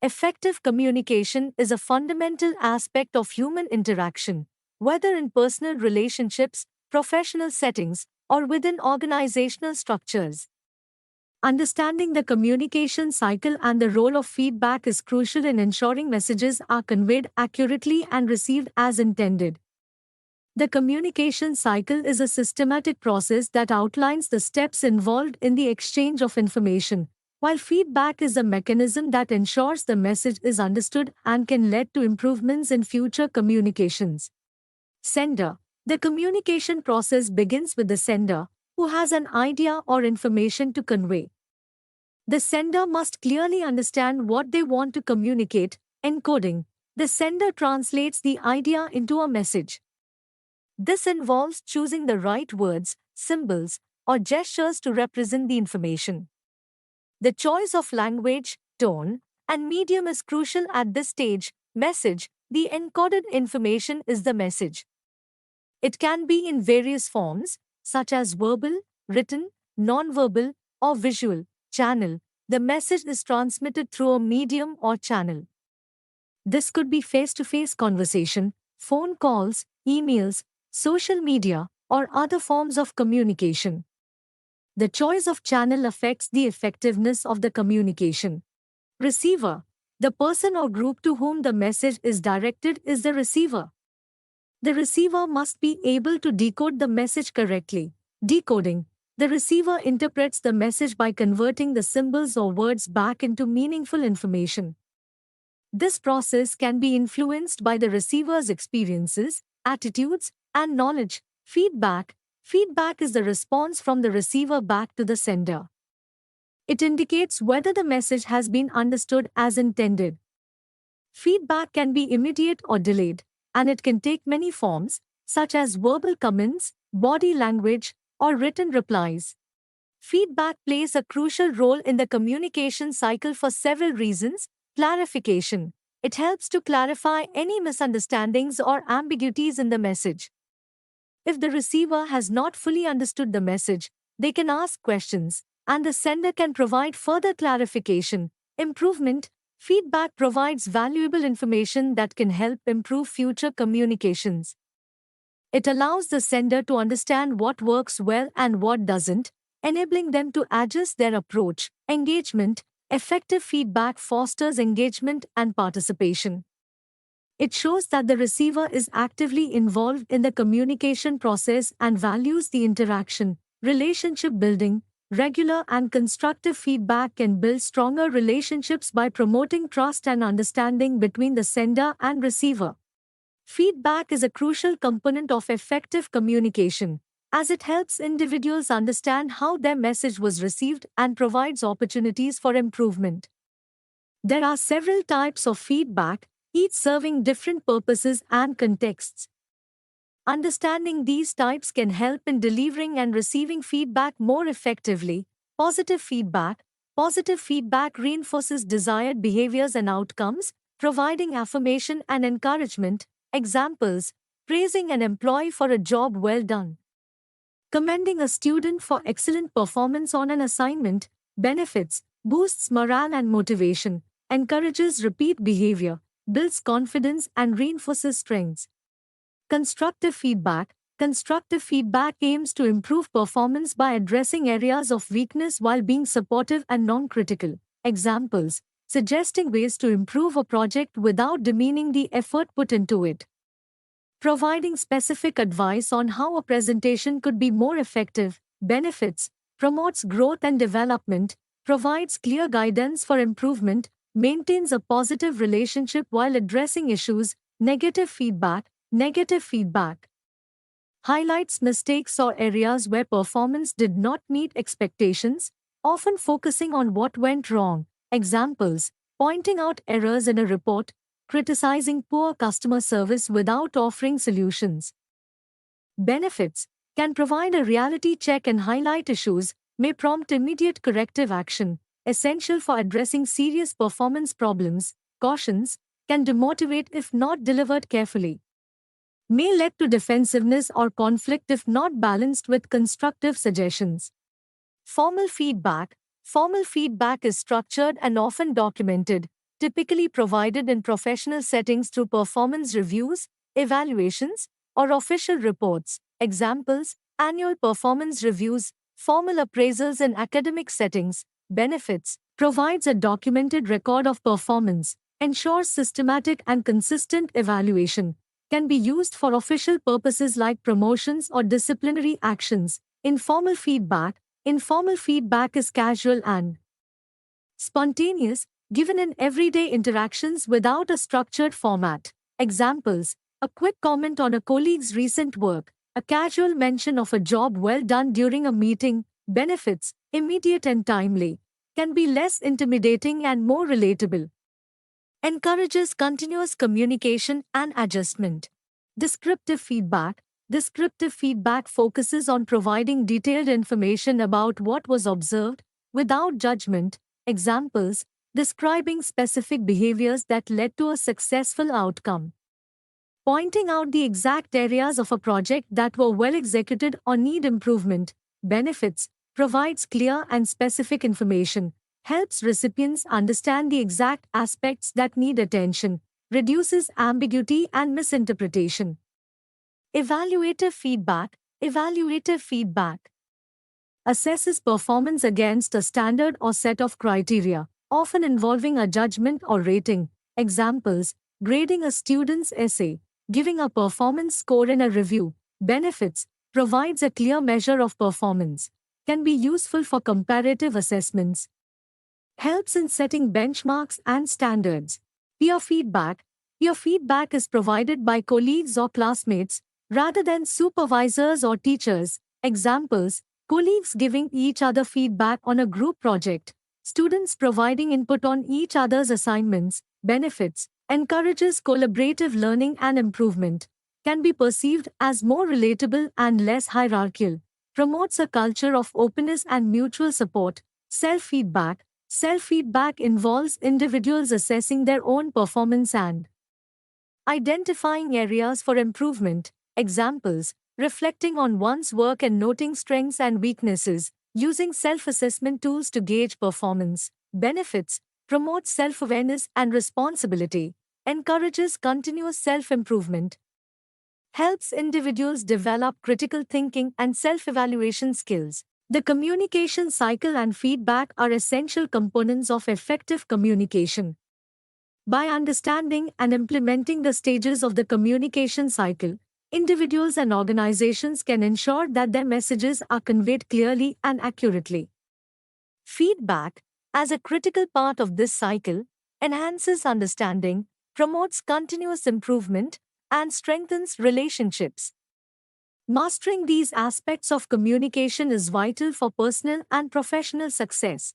Effective communication is a fundamental aspect of human interaction, whether in personal relationships, professional settings, or within organizational structures. Understanding the communication cycle and the role of feedback is crucial in ensuring messages are conveyed accurately and received as intended. The communication cycle is a systematic process that outlines the steps involved in the exchange of information, while feedback is a mechanism that ensures the message is understood and can lead to improvements in future communications. Sender. The communication process begins with the sender, who has an idea or information to convey. The sender must clearly understand what they want to communicate. Encoding. The sender translates the idea into a message. This involves choosing the right words, symbols, or gestures to represent the information. The choice of language, tone, and medium is crucial at this stage. Message. The encoded information is the message. It can be in various forms, such as verbal, written, nonverbal, or visual. Channel. The message is transmitted through a medium or channel. This could be face-to-face conversation, phone calls, emails, social media, or other forms of communication. The choice of channel affects the effectiveness of the communication. Receiver. The person or group to whom the message is directed is the receiver. The receiver must be able to decode the message correctly. Decoding. The receiver interprets the message by converting the symbols or words back into meaningful information. This process can be influenced by the receiver's experiences, attitudes, and knowledge. Feedback. Feedback is the response from the receiver back to the sender. It indicates whether the message has been understood as intended. Feedback can be immediate or delayed, and it can take many forms, such as verbal comments, body language, or written replies. Feedback plays a crucial role in the communication cycle for several reasons. Clarification. It helps to clarify any misunderstandings or ambiguities in the message. If the receiver has not fully understood the message, they can ask questions, and the sender can provide further clarification. Improvement. Feedback provides valuable information that can help improve future communications. It allows the sender to understand what works well and what doesn't, enabling them to adjust their approach. Engagement. Effective feedback fosters engagement and participation. It shows that the receiver is actively involved in the communication process and values the interaction. Relationship building. Regular and constructive feedback can build stronger relationships by promoting trust and understanding between the sender and receiver. Feedback is a crucial component of effective communication, as it helps individuals understand how their message was received and provides opportunities for improvement. There are several types of feedback, each serving different purposes and contexts. Understanding these types can help in delivering and receiving feedback more effectively. Positive feedback. Positive feedback reinforces desired behaviors and outcomes, providing affirmation and encouragement. Examples: praising an employee for a job well done, commending a student for excellent performance on an assignment. Benefits: boosts morale and motivation, encourages repeat behavior, builds confidence and reinforces strengths. Constructive feedback. Constructive feedback aims to improve performance by addressing areas of weakness while being supportive and non-critical. Examples: suggesting ways to improve a project without demeaning the effort put into it. Providing specific advice on how a presentation could be more effective. Benefits: promotes growth and development, provides clear guidance for improvement, maintains a positive relationship while addressing issues. Negative feedback. Negative feedback highlights mistakes or areas where performance did not meet expectations, often focusing on what went wrong. Examples: pointing out errors in a report, criticizing poor customer service without offering solutions. Benefits: can provide a reality check and highlight issues, may prompt immediate corrective action, essential for addressing serious performance problems. Cautions: can demotivate if not delivered carefully, may lead to defensiveness or conflict if not balanced with constructive suggestions. Formal feedback. Formal feedback is structured and often documented, typically provided in professional settings through performance reviews, evaluations, or official reports. Examples: annual performance reviews, formal appraisals in academic settings. Benefits: provides a documented record of performance, ensures systematic and consistent evaluation, can be used for official purposes like promotions or disciplinary actions. Informal feedback. Informal feedback is casual and spontaneous, given in everyday interactions without a structured format. Examples: a quick comment on a colleague's recent work, a casual mention of a job well done during a meeting. Benefits: immediate and timely, can be less intimidating and more relatable. Encourages continuous communication and adjustment. Descriptive feedback. Descriptive feedback focuses on providing detailed information about what was observed, without judgment. Examples: describing specific behaviors that led to a successful outcome. Pointing out the exact areas of a project that were well executed or need improvement. Benefits: provides clear and specific information, helps recipients understand the exact aspects that need attention, reduces ambiguity and misinterpretation. Evaluative feedback. Evaluative feedback assesses performance against a standard or set of criteria, often involving a judgment or rating. Examples: grading a student's essay, giving a performance score in a review. Benefits: provides a clear measure of performance, can be useful for comparative assessments, helps in setting benchmarks and standards. Peer feedback. Peer feedback is provided by colleagues or classmates, rather than supervisors or teachers. Examples: colleagues giving each other feedback on a group project, students providing input on each other's assignments. Benefits: encourages collaborative learning and improvement, can be perceived as more relatable and less hierarchical, promotes a culture of openness and mutual support. Self-feedback. Self-feedback involves individuals assessing their own performance and identifying areas for improvement. Examples: reflecting on one's work and noting strengths and weaknesses, using self-assessment tools to gauge performance. Benefits: promotes self-awareness and responsibility, encourages continuous self-improvement, helps individuals develop critical thinking and self-evaluation skills. The communication cycle and feedback are essential components of effective communication. By understanding and implementing the stages of the communication cycle, individuals and organizations can ensure that their messages are conveyed clearly and accurately. Feedback, as a critical part of this cycle, enhances understanding, promotes continuous improvement, and strengthens relationships. Mastering these aspects of communication is vital for personal and professional success.